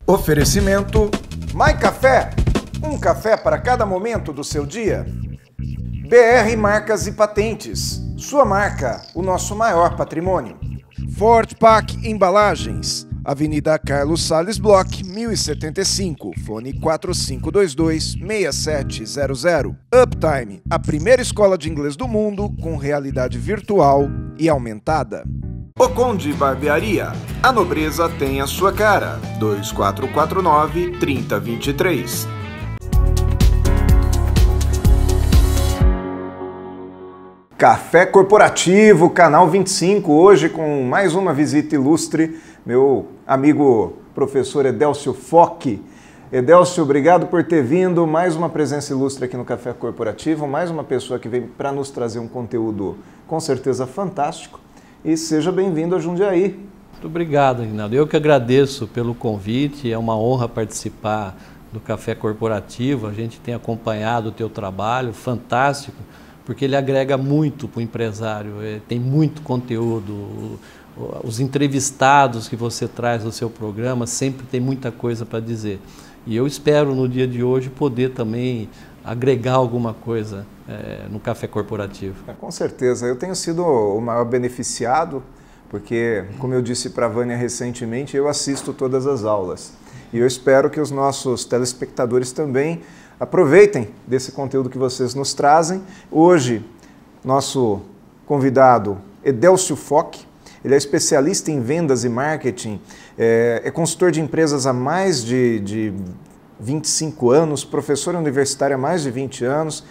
Oferecimento My Café, um café para cada momento do seu dia. BR Marcas e Patentes, sua marca, o nosso maior patrimônio. Ford Pack Embalagens, Avenida Carlos Salles Bloch, 1075, fone 4522-6700. Uptime, a primeira escola de inglês do mundo com realidade virtual e aumentada. O Conde Barbearia, a nobreza tem a sua cara. 2449-3023. Café Corporativo, Canal 25, hoje com mais uma visita ilustre, meu amigo professor Edélcio Foch. Edélcio, obrigado por ter vindo, mais uma presença ilustre aqui no Café Corporativo, mais uma pessoa que vem para nos trazer um conteúdo com certeza fantástico. E seja bem-vindo a Jundiaí. Muito obrigado, Rinaldo. Eu que agradeço pelo convite, é uma honra participar do Café Corporativo. A gente tem acompanhado o teu trabalho, fantástico, porque ele agrega muito para o empresário, tem muito conteúdo. Os entrevistados que você traz no seu programa sempre tem muita coisa para dizer. E eu espero no dia de hoje poder também agregar alguma coisa no Café Corporativo. Com certeza, eu tenho sido o maior beneficiado, porque, como eu disse para a Vânia recentemente, eu assisto todas as aulas. E eu espero que os nossos telespectadores também aproveitem desse conteúdo que vocês nos trazem. Hoje, nosso convidado Edélcio Foch, ele é especialista em vendas e marketing, é consultor de empresas há mais de 25 anos, professor universitário há mais de 20 anos.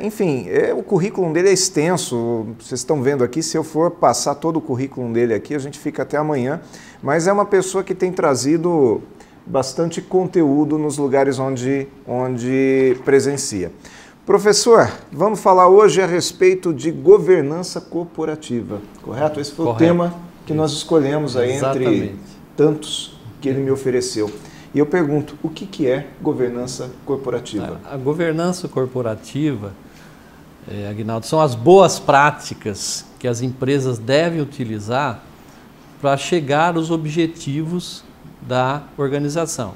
Enfim, o currículo dele é extenso, vocês estão vendo aqui, se eu for passar todo o currículo dele aqui, a gente fica até amanhã, mas é uma pessoa que tem trazido bastante conteúdo nos lugares onde presencia. Professor, vamos falar hoje a respeito de governança corporativa, correto? Esse foi o tema que nós escolhemos aí entre tantos que ele me ofereceu. E eu pergunto, o que é governança corporativa? A governança corporativa, Aguinaldo, são as boas práticas que as empresas devem utilizar para chegar aos objetivos da organização.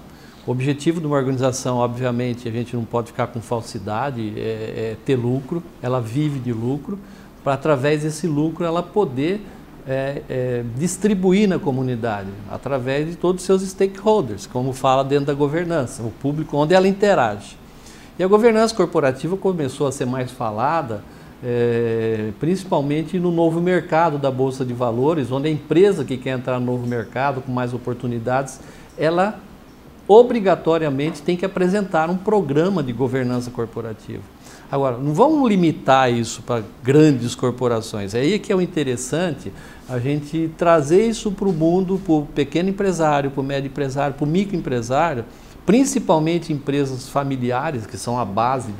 O objetivo de uma organização, obviamente, a gente não pode ficar com falsidade, é ter lucro, ela vive de lucro, para através desse lucro ela poder distribuir na comunidade, através de todos os seus stakeholders, como fala dentro da governança, o público onde ela interage. E a governança corporativa começou a ser mais falada, principalmente no novo mercado da Bolsa de Valores, onde a empresa que quer entrar no novo mercado com mais oportunidades, ela obrigatoriamente tem que apresentar um programa de governança corporativa. Agora, não vamos limitar isso para grandes corporações. É aí que é o interessante a gente trazer isso para o mundo, para o pequeno empresário, para o médio empresário, para o microempresário, principalmente empresas familiares, que são a base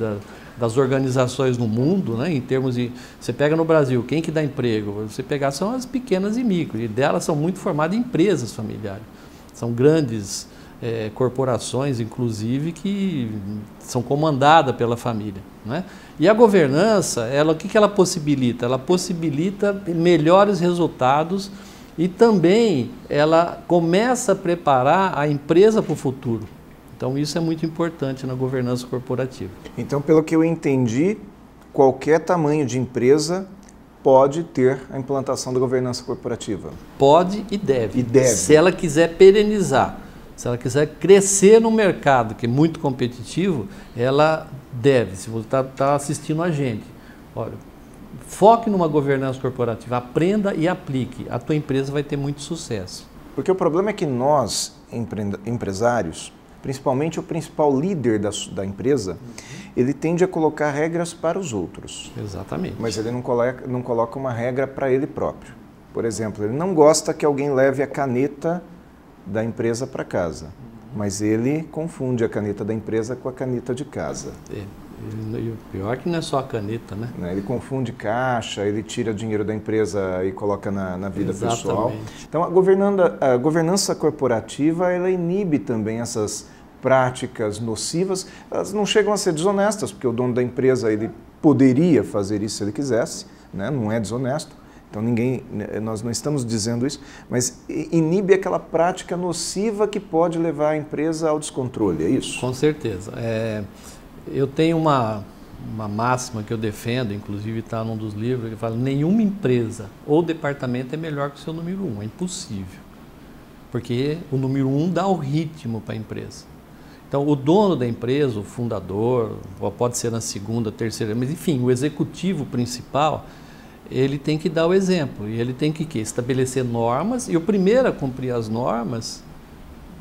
das organizações no mundo, né? Em termos de... Você pega no Brasil, quem que dá emprego? Você pegar são as pequenas e micro, e delas são muito formadas em empresas familiares. São grandes corporações, inclusive, que são comandadas pela família, né? E a governança, o que ela possibilita? Ela possibilita melhores resultados e também ela começa a preparar a empresa para o futuro. Então isso é muito importante na governança corporativa. Então, pelo que eu entendi, qualquer tamanho de empresa pode ter a implantação da governança corporativa. Pode e deve. E deve. Se ela quiser perenizar. Se ela quiser crescer no mercado, que é muito competitivo, ela deve. Se você está assistindo a gente, olha, foque numa governança corporativa, aprenda e aplique. A tua empresa vai ter muito sucesso. Porque o problema é que nós, empresários, principalmente o principal líder da empresa, ele tende a colocar regras para os outros. Exatamente. Mas ele não coloca uma regra para ele próprio. Por exemplo, ele não gosta que alguém leve a caneta da empresa para casa, mas ele confunde a caneta da empresa com a caneta de casa. E o pior é que não é só a caneta, né? Ele confunde caixa, ele tira dinheiro da empresa e coloca na vida pessoal. Então, a governança corporativa, ela inibe também essas práticas nocivas. Elas não chegam a ser desonestas, porque o dono da empresa ele poderia fazer isso se ele quisesse, né? Não é desonesto. Então nós não estamos dizendo isso, mas inibe aquela prática nociva que pode levar a empresa ao descontrole, é isso? Com certeza. Eu tenho uma máxima que eu defendo, inclusive está num dos livros, que fala: nenhuma empresa ou departamento é melhor que o seu número 1, é impossível. Porque o número 1 dá o ritmo para a empresa. Então, o dono da empresa, o fundador, pode ser na segunda, terceira, mas enfim, o executivo principal, ele tem que dar o exemplo. E ele tem que estabelecer normas, e o primeiro a cumprir as normas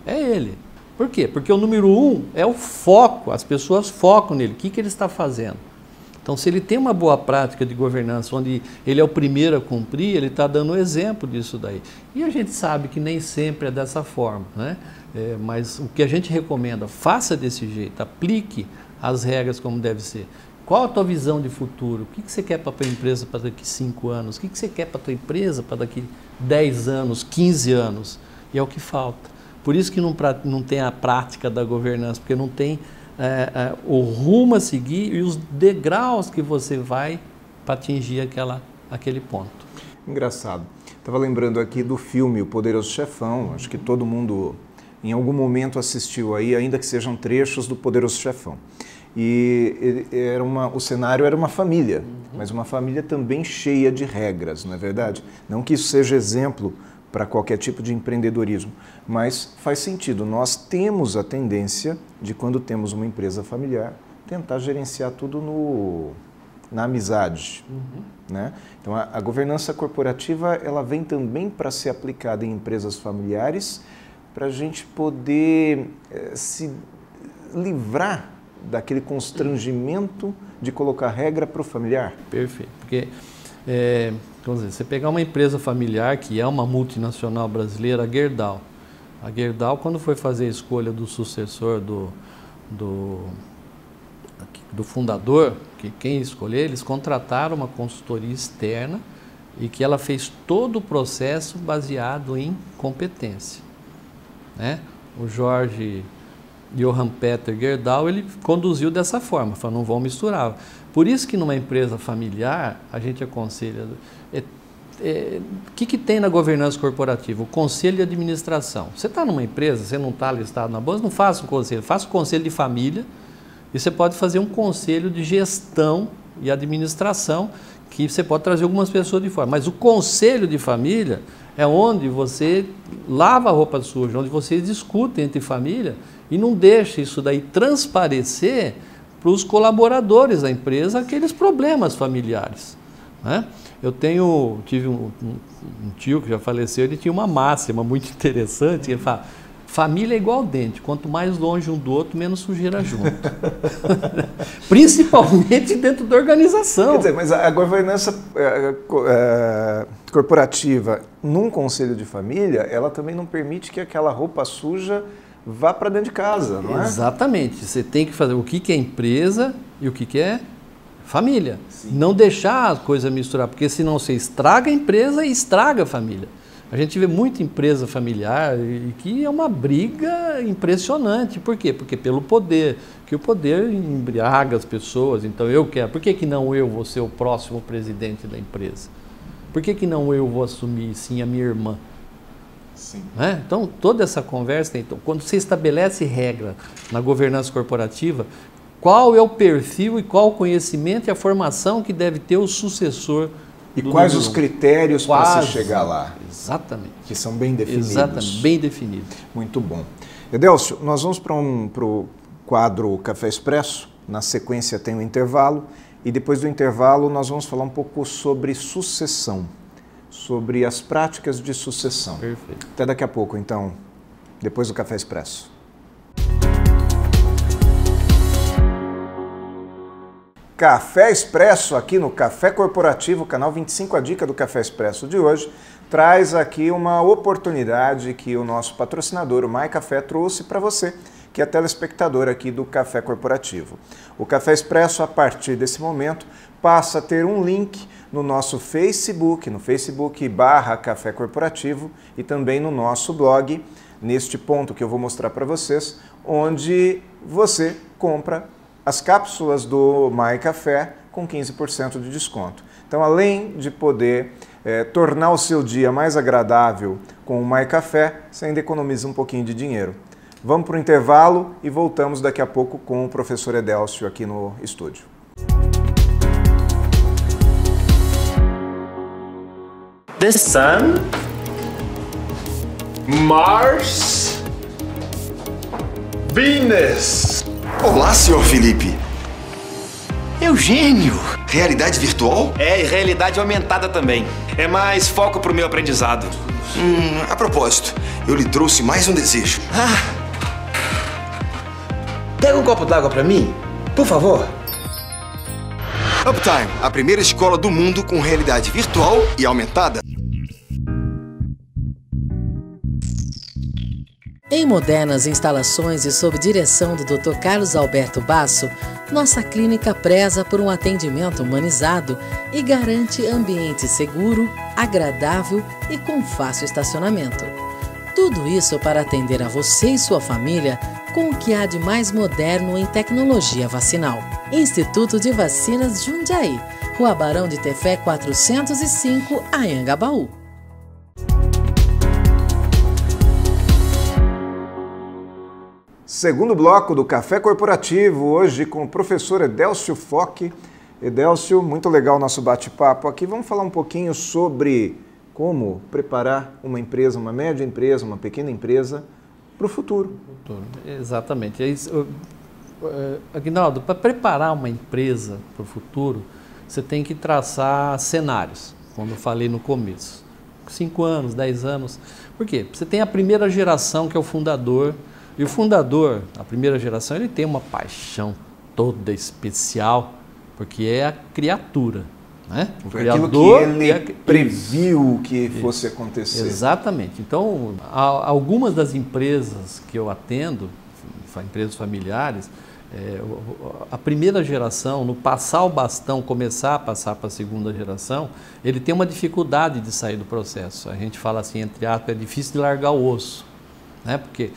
é ele. Por quê? Porque o número 1 é o foco, as pessoas focam nele. O que ele está fazendo? Então, se ele tem uma boa prática de governança, onde ele é o primeiro a cumprir, ele está dando o exemplo disso daí. E a gente sabe que nem sempre é dessa forma, né? Mas o que a gente recomenda, faça desse jeito, aplique as regras como deve ser. Qual a tua visão de futuro? O que você quer para a tua empresa para daqui 5 anos? O que você quer para a tua empresa para daqui 10 anos, 15 anos? E é o que falta. Por isso que não tem a prática da governança, porque não tem o rumo a seguir e os degraus que você vai para atingir aquele ponto. Engraçado. Estava lembrando aqui do filme O Poderoso Chefão. Acho que todo mundo em algum momento assistiu aí, ainda que sejam trechos do Poderoso Chefão. E o cenário era uma família, mas uma família também cheia de regras, não é verdade? Não que isso seja exemplo para qualquer tipo de empreendedorismo, mas faz sentido. Nós temos a tendência de, quando temos uma empresa familiar, tentar gerenciar tudo na amizade. Né? Então, a governança corporativa ela vem também para ser aplicada em empresas familiares, para a gente poder se livrar daquele constrangimento de colocar regra para o familiar. Perfeito. Porque você pegar uma empresa familiar que é uma multinacional brasileira, a Gerdau. A Gerdau, quando foi fazer a escolha do sucessor do fundador, quem escolher, eles contrataram uma consultoria externa e que ela fez todo o processo baseado em competência. Né? O Johann Peter Gerdau, ele conduziu dessa forma, falou: não vão misturar. Por isso que numa empresa familiar, a gente aconselha... O que tem na governança corporativa? O conselho de administração. Você está numa empresa, você não está listado na bolsa, não faça um conselho, faça um conselho de família e você pode fazer um conselho de gestão e administração, que você pode trazer algumas pessoas de fora. Mas o conselho de família é onde você lava a roupa suja, onde vocês discutem entre família e não deixa isso daí transparecer para os colaboradores da empresa aqueles problemas familiares. Né? Eu tive um tio que já faleceu, ele tinha uma máxima muito interessante, ele fala: família é igual dente, quanto mais longe um do outro, menos sujeira junto. Principalmente dentro da organização. Quer dizer, mas a governança corporativa num conselho de família, ela também não permite que aquela roupa suja vá para dentro de casa, não é? Exatamente. Você tem que fazer o que é empresa e o que é família. Sim. Não deixar as coisas misturar, porque senão você estraga a empresa e estraga a família. A gente vê muita empresa familiar e que é uma briga impressionante. Por quê? Porque pelo poder, que o poder embriaga as pessoas. Então eu quero. Por que não eu vou ser o próximo presidente da empresa? Por que não eu vou assumir, sim, a minha irmã? Sim. Né? Então, toda essa conversa, então, quando você estabelece regra na governança corporativa, qual é o perfil e qual o conhecimento e a formação que deve ter o sucessor e quais os critérios para se chegar lá? Exatamente. Que são bem definidos. Exatamente, bem definidos. Muito bom. Edélcio, nós vamos para o quadro Café Expresso. Na sequência tem um intervalo. E depois do intervalo nós vamos falar um pouco sobre sucessão. Sobre as práticas de sucessão. Perfeito. Até daqui a pouco, então, depois do Café Expresso. Café Expresso aqui no Café Corporativo, canal 25, a dica do Café Expresso de hoje, traz aqui uma oportunidade que o nosso patrocinador, o My Café, trouxe para você, que é telespectador aqui do Café Corporativo. O Café Expresso, a partir desse momento, passa a ter um link no nosso Facebook, no Facebook/Café Corporativo e também no nosso blog, neste ponto que eu vou mostrar para vocês, onde você compra as cápsulas do My Café com 15% de desconto. Então, além de poder tornar o seu dia mais agradável com o My Café, você ainda economiza um pouquinho de dinheiro. Vamos para o intervalo e voltamos daqui a pouco com o professor Edélcio aqui no estúdio. The Sun, Mars, Venus. Olá, senhor Felipe. Eugênio. Realidade virtual? É, e realidade aumentada também. É mais foco pro meu aprendizado. A propósito, eu lhe trouxe mais um desejo. Pega um copo d'água pra mim, por favor. Uptime, a primeira escola do mundo com realidade virtual e aumentada. Em modernas instalações e sob direção do Dr. Carlos Alberto Basso, nossa clínica preza por um atendimento humanizado e garante ambiente seguro, agradável e com fácil estacionamento. Tudo isso para atender a você e sua família com o que há de mais moderno em tecnologia vacinal. Instituto de Vacinas Jundiaí, Rua Barão de Tefé 405, Anhangabaú. Segundo bloco do Café Corporativo, hoje com o professor Edélcio Foch. Edélcio, muito legal o nosso bate-papo aqui. Vamos falar um pouquinho sobre como preparar uma empresa, uma média empresa, uma pequena empresa para o futuro. Exatamente. É isso. Aguinaldo, para preparar uma empresa para o futuro, você tem que traçar cenários, como eu falei no começo. 5 anos, 10 anos. Por quê? Você tem a primeira geração, que é o fundador. E o fundador, a primeira geração, ele tem uma paixão toda especial, porque é a criatura, né? O Foi criador aquilo que ele previu que fosse acontecer. Exatamente. Então, algumas das empresas que eu atendo, empresas familiares, a primeira geração, no passar o bastão, começar a passar para a segunda geração, ele tem uma dificuldade de sair do processo. A gente fala assim, entre aspas, é difícil de largar o osso, né? Porque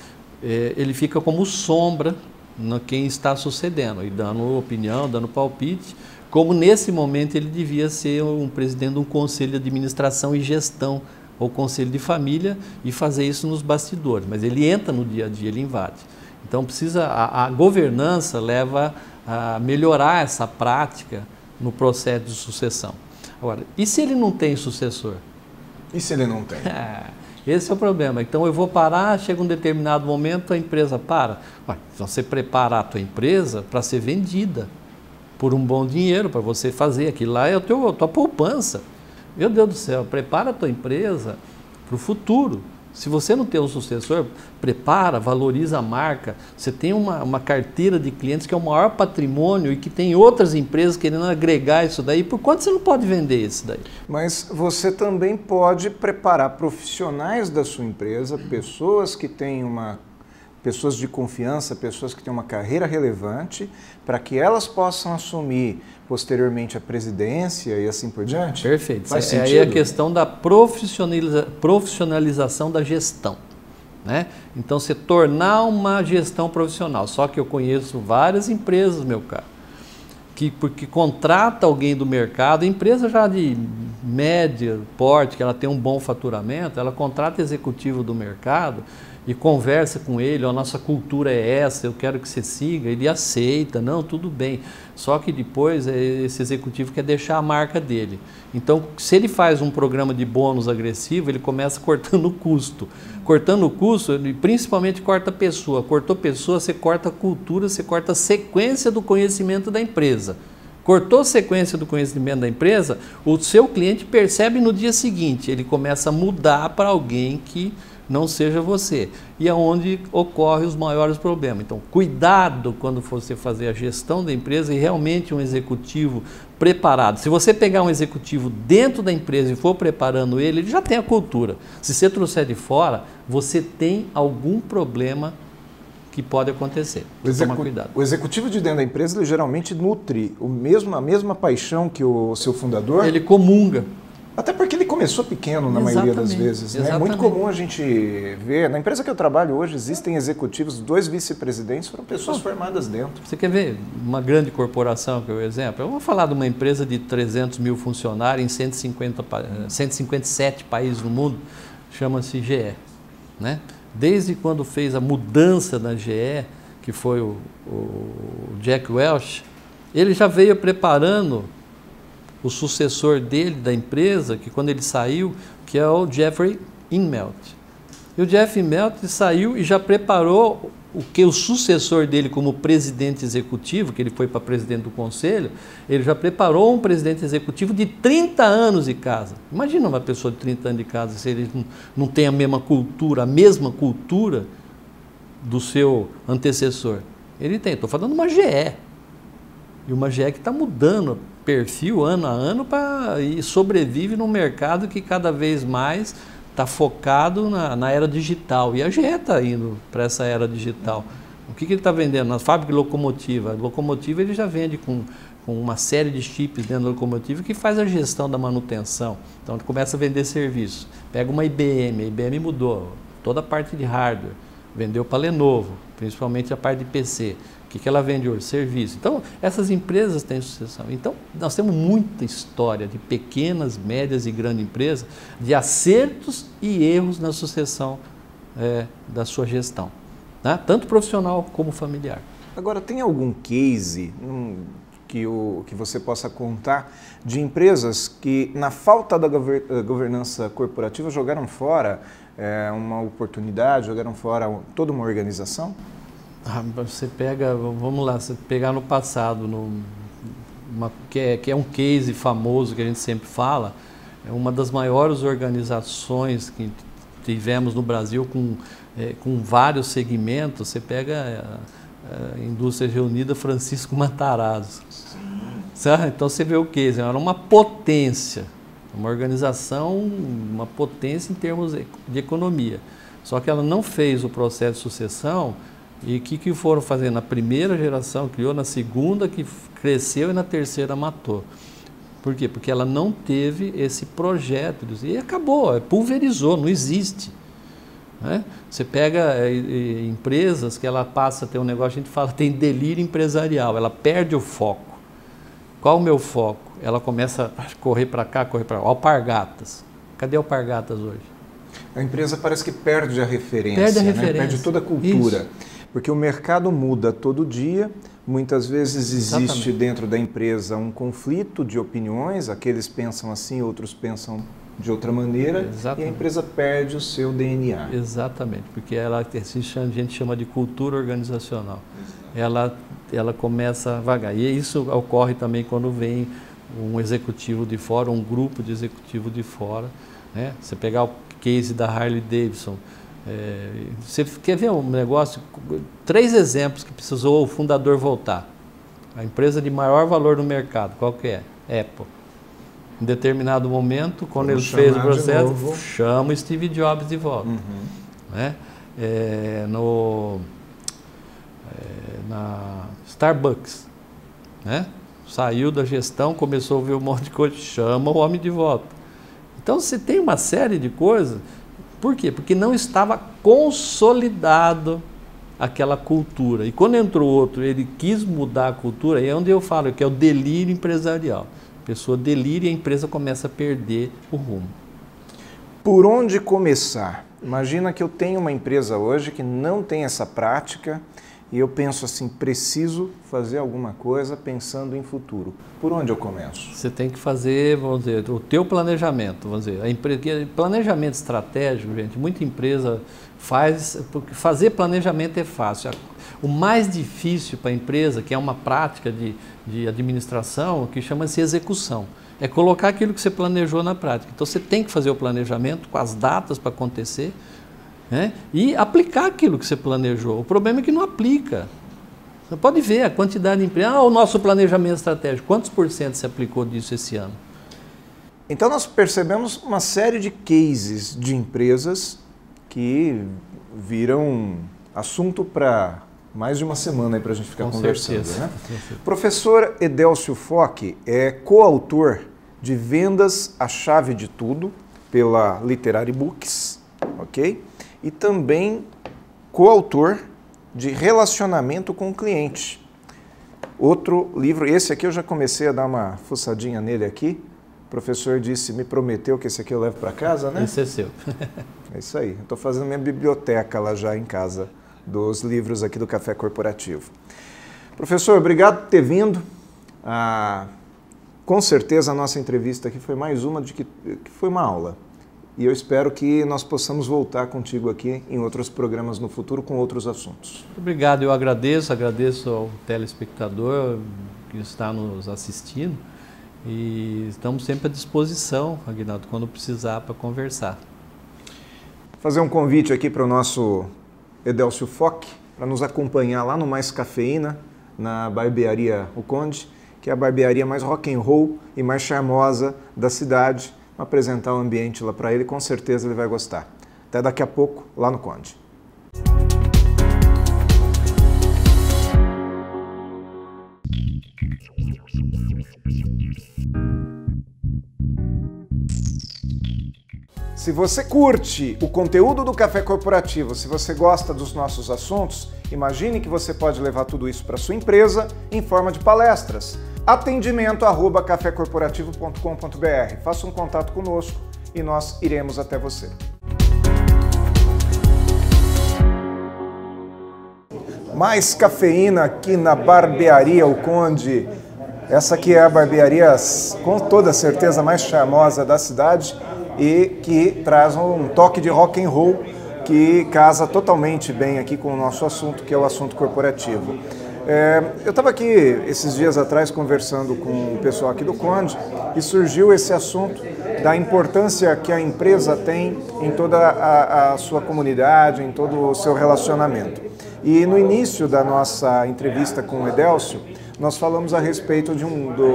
ele fica como sombra no quem está sucedendo e dando opinião, dando palpite, como nesse momento ele devia ser um presidente de um conselho de administração e gestão, ou conselho de família, e fazer isso nos bastidores, mas ele entra no dia a dia, ele invade. Então a governança leva a melhorar essa prática no processo de sucessão. Agora, e se ele não tem sucessor? E se ele não tem? Esse é o problema. Então eu vou parar, chega um determinado momento, a empresa para. Então você prepara a tua empresa para ser vendida por um bom dinheiro, para você fazer aquilo lá, é a tua poupança. Meu Deus do céu, prepara a tua empresa para o futuro. Se você não tem um sucessor, prepara, valoriza a marca. Você tem uma carteira de clientes que é o maior patrimônio e que tem outras empresas querendo agregar isso daí. Por quanto você não pode vender isso daí? Mas você também pode preparar profissionais da sua empresa, pessoas que têm pessoas de confiança, pessoas que têm uma carreira relevante, para que elas possam assumir posteriormente a presidência e assim por diante? Perfeito. Faz É aí a questão da profissionalização da gestão, né? Então, você tornar uma gestão profissional. Só que eu conheço várias empresas, meu caro, porque contrata alguém do mercado, empresa já de média porte, que ela tem um bom faturamento, ela contrata executivo do mercado e conversa com ele, a nossa cultura é essa, eu quero que você siga, ele aceita, não, tudo bem. Só que depois esse executivo quer deixar a marca dele. Então, se ele faz um programa de bônus agressivo, ele começa cortando o custo. Cortando o custo, ele principalmente corta a pessoa. Cortou pessoa, você corta a cultura, você corta a sequência do conhecimento da empresa. Cortou a sequência do conhecimento da empresa, o seu cliente percebe no dia seguinte, ele começa a mudar para alguém que não seja você. E é onde ocorrem os maiores problemas. Então, cuidado quando você fazer a gestão da empresa e realmente um executivo preparado. Se você pegar um executivo dentro da empresa e for preparando ele, ele já tem a cultura. Se você trouxer de fora, você tem algum problema que pode acontecer. Toma cuidado. O executivo de dentro da empresa, ele geralmente nutre a mesma paixão que o seu fundador. Ele comunga. Até porque ele começou pequeno na maioria das vezes. Né? É muito comum a gente ver, na empresa que eu trabalho hoje, existem executivos, 2 vice-presidentes foram pessoas formadas dentro. Você quer ver uma grande corporação, que é o exemplo? Eu vou falar de uma empresa de 300 mil funcionários em 157 países no mundo, chama-se GE. Né? Desde quando fez a mudança na GE, que foi o Jack Welch, ele já veio preparando o sucessor dele, da empresa, que quando ele saiu, que é o Jeffrey Immelt. E o Jeff Immelt saiu e já preparou o sucessor dele como presidente executivo, que ele foi para presidente do conselho, ele já preparou um presidente executivo de 30 anos de casa. Imagina uma pessoa de 30 anos de casa, se ele não tem a mesma cultura do seu antecessor. Ele tem, estou falando de uma GE. E uma GE que está mudando perfil ano a ano e sobrevive num mercado que cada vez mais está focado na era digital. E a GE está indo para essa era digital. O que ele está vendendo? Na fábrica de locomotiva. A locomotiva ele já vende com uma série de chips dentro da locomotiva que faz a gestão da manutenção. Então ele começa a vender serviço. Pega uma IBM, a IBM mudou toda a parte de hardware. Vendeu para a Lenovo, principalmente a parte de PC. O que ela vende hoje? Serviço. Então, essas empresas têm sucessão. Então, nós temos muita história de pequenas, médias e grandes empresas, de acertos e erros na sucessão da sua gestão, né? Tanto profissional como familiar. Agora, tem algum case que você possa contar de empresas que, na falta da governança corporativa, jogaram fora uma oportunidade, jogaram fora toda uma organização? Você pega, vamos lá, você pegar no passado, que é um case famoso que a gente sempre fala, é uma das maiores organizações que tivemos no Brasil com vários segmentos. Você pega a Indústria Reunida Francisco Matarazzo. Sabe? Então você vê o case, era uma potência, uma organização, uma potência em termos de economia. Só que ela não fez o processo de sucessão. E o que foram fazer? Na primeira geração criou, na segunda que cresceu e na terceira matou. Por quê? Porque ela não teve esse projeto. E acabou, pulverizou, não existe. Né? Você pega empresas que ela passa a ter um negócio, a gente fala, tem delírio empresarial, ela perde o foco. Qual o meu foco? Ela começa a correr para cá, correr para lá. Alpargatas. Cadê Alpargatas hoje? A empresa parece que perde a referência, perde a referência. Né? Perde toda a cultura. Isso. Porque o mercado muda todo dia, muitas vezes existe Exatamente. Dentro da empresa um conflito de opiniões, aqueles pensam assim, outros pensam de outra maneira, Exatamente. E a empresa perde o seu DNA. Exatamente, porque a gente chama de cultura organizacional. Ela começa a vagar. E isso ocorre também quando vem um executivo de fora, um grupo de executivo de fora. Né? Você pegar o case da Harley Davidson, você quer ver um negócio? 3 exemplos que precisou o fundador voltar. A empresa de maior valor no mercado, qual que é? Apple. Em determinado momento, quando ele fez o processo, chama o Steve Jobs de volta. Né? Na Starbucks, né? Saiu da gestão, começou a ver um monte de coisa, chama o homem de volta. Então, você tem uma série de coisas. Por quê? Porque não estava consolidado aquela cultura. E quando entrou outro, ele quis mudar a cultura, e é onde eu falo que é o delírio empresarial. A pessoa delira e a empresa começa a perder o rumo. Por onde começar? Imagina que eu tenho uma empresa hoje que não tem essa prática e eu penso assim, preciso fazer alguma coisa pensando em futuro. Por onde eu começo? Você tem que fazer, vamos dizer, o teu planejamento, vamos dizer, planejamento estratégico, gente, muita empresa faz, porque fazer planejamento é fácil. O mais difícil para a empresa, que é uma prática de administração, que chama-se execução, é colocar aquilo que você planejou na prática. Então você tem que fazer o planejamento com as datas para acontecer, né? E aplicar aquilo que você planejou. O problema é que não aplica. Você pode ver a quantidade de empresas. O nosso planejamento estratégico, quantos % você aplicou disso esse ano? Então nós percebemos uma série de cases de empresas que viram assunto para mais de uma semana para a gente ficar Com conversando. certeza. Né? Professor Edélcio Foch é coautor de Vendas, a Chave de Tudo, pela Literary Books, ok? E também coautor de Relacionamento com o Cliente. Outro livro, esse aqui eu já comecei a dar uma fuçadinha nele aqui. O professor disse, me prometeu que esse aqui eu levo para casa, né? Esse é seu. É isso aí. Estou fazendo minha biblioteca lá já em casa, dos livros aqui do Café Corporativo. Professor, obrigado por ter vindo. Com certeza a nossa entrevista aqui foi mais uma de que foi uma aula. E eu espero que nós possamos voltar contigo aqui em outros programas no futuro com outros assuntos. Obrigado, eu agradeço ao telespectador que está nos assistindo e estamos sempre à disposição, Aguinaldo, quando precisar para conversar. Fazer um convite aqui para o nosso Edélcio Foch, para nos acompanhar lá no Mais Cafeína, na barbearia O Conde, que é a barbearia mais rock and roll e mais charmosa da cidade. Vou apresentar o ambiente lá para ele, com certeza ele vai gostar. Até daqui a pouco, lá no Conde. Se você curte o conteúdo do Café Corporativo, se você gosta dos nossos assuntos, imagine que você pode levar tudo isso para sua empresa em forma de palestras. atendimento@cafecorporativo.com.br. Faça um contato conosco e nós iremos até você. Mais cafeína aqui na barbearia O Conde. Essa aqui é a barbearia com toda certeza mais charmosa da cidade e que traz um toque de rock and roll que casa totalmente bem aqui com o nosso assunto, que é o assunto corporativo. Eu estava aqui esses dias atrás conversando com o pessoal aqui do Conde e surgiu esse assunto da importância que a empresa tem em toda a sua comunidade, em todo o seu relacionamento. E no início da nossa entrevista com o Edélcio, nós falamos a respeito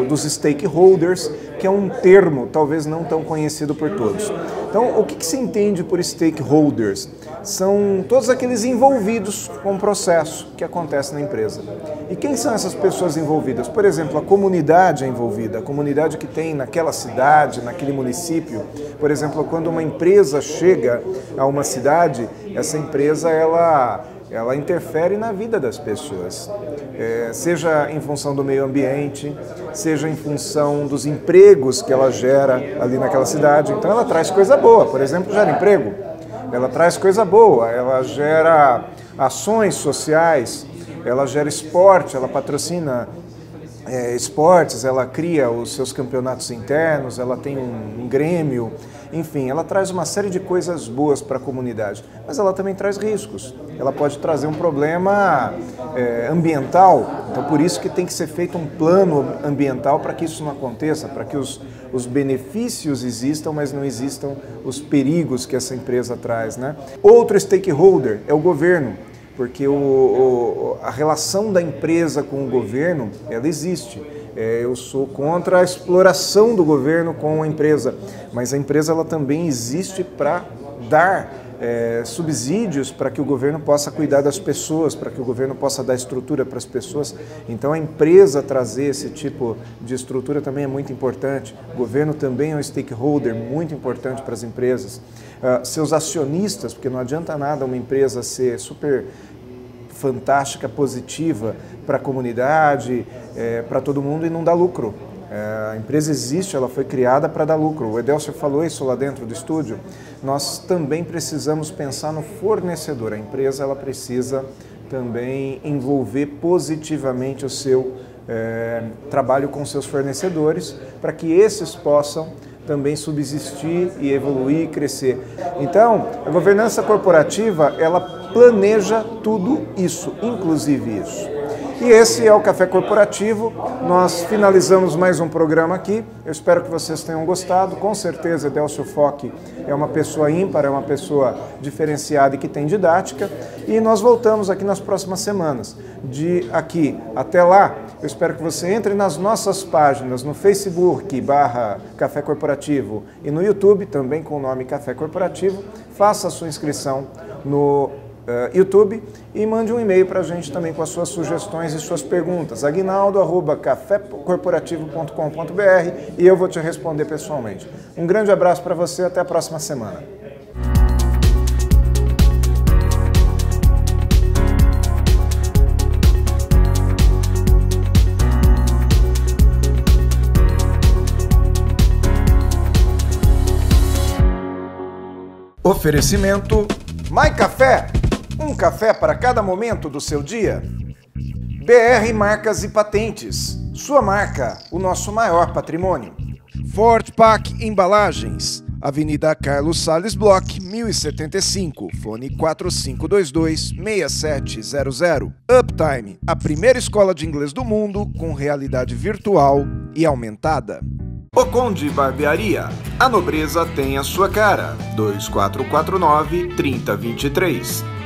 dos stakeholders, que é um termo talvez não tão conhecido por todos. Então, o que se entende por stakeholders? São todos aqueles envolvidos com o processo que acontece na empresa. E quem são essas pessoas envolvidas? Por exemplo, a comunidade é envolvida, a comunidade que tem naquela cidade, naquele município. Por exemplo, quando uma empresa chega a uma cidade, essa empresa ela interfere na vida das pessoas, seja em função do meio ambiente, seja em função dos empregos que ela gera ali naquela cidade. Então ela traz coisa boa, por exemplo, gera emprego, ela traz coisa boa, ela gera ações sociais, ela gera esporte, ela patrocina esportes, ela cria os seus campeonatos internos, ela tem um grêmio, enfim, ela traz uma série de coisas boas para a comunidade, mas ela também traz riscos. Ela pode trazer um problema ambiental, então por isso que tem que ser feito um plano ambiental para que isso não aconteça, para que os benefícios existam, mas não existam os perigos que essa empresa traz, né? Outro stakeholder é o governo, porque a relação da empresa com o governo, ela existe. Eu sou contra a exploração do governo com a empresa, mas a empresa ela também existe para dar subsídios para que o governo possa cuidar das pessoas, para que o governo possa dar estrutura para as pessoas. Então a empresa trazer esse tipo de estrutura também é muito importante. O governo também é um stakeholder muito importante para as empresas. Seus acionistas, porque não adianta nada uma empresa ser super fantástica, positiva para a comunidade, para todo mundo e não dar lucro. A empresa existe, ela foi criada para dar lucro. O Edélcio falou isso lá dentro do estúdio. Nós também precisamos pensar no fornecedor. A empresa ela precisa também envolver positivamente o seu trabalho com seus fornecedores para que esses possam também subsistir e evoluir e crescer. Então, a governança corporativa, ela planeja tudo isso, inclusive isso. E esse é o Café Corporativo. Nós finalizamos mais um programa aqui. Eu espero que vocês tenham gostado. Com certeza, Edélcio Foch é uma pessoa ímpar, é uma pessoa diferenciada e que tem didática. E nós voltamos aqui nas próximas semanas. De aqui até lá, eu espero que você entre nas nossas páginas no Facebook /Café Corporativo e no YouTube, também com o nome Café Corporativo. Faça a sua inscrição no YouTube e mande um e-mail para a gente também com as suas sugestões e suas perguntas. aguinaldo@cafecorporativo.com.br e eu vou te responder pessoalmente. Um grande abraço para você, até a próxima semana. Oferecimento My Café, um café para cada momento do seu dia. BR Marcas e Patentes, sua marca, o nosso maior patrimônio. Fortpac Embalagens, Avenida Carlos Salles Bloch, 1075, fone 4522-6700. Uptime, a primeira escola de inglês do mundo com realidade virtual e aumentada. O Conde Barbearia, a nobreza tem a sua cara, 2449-3023.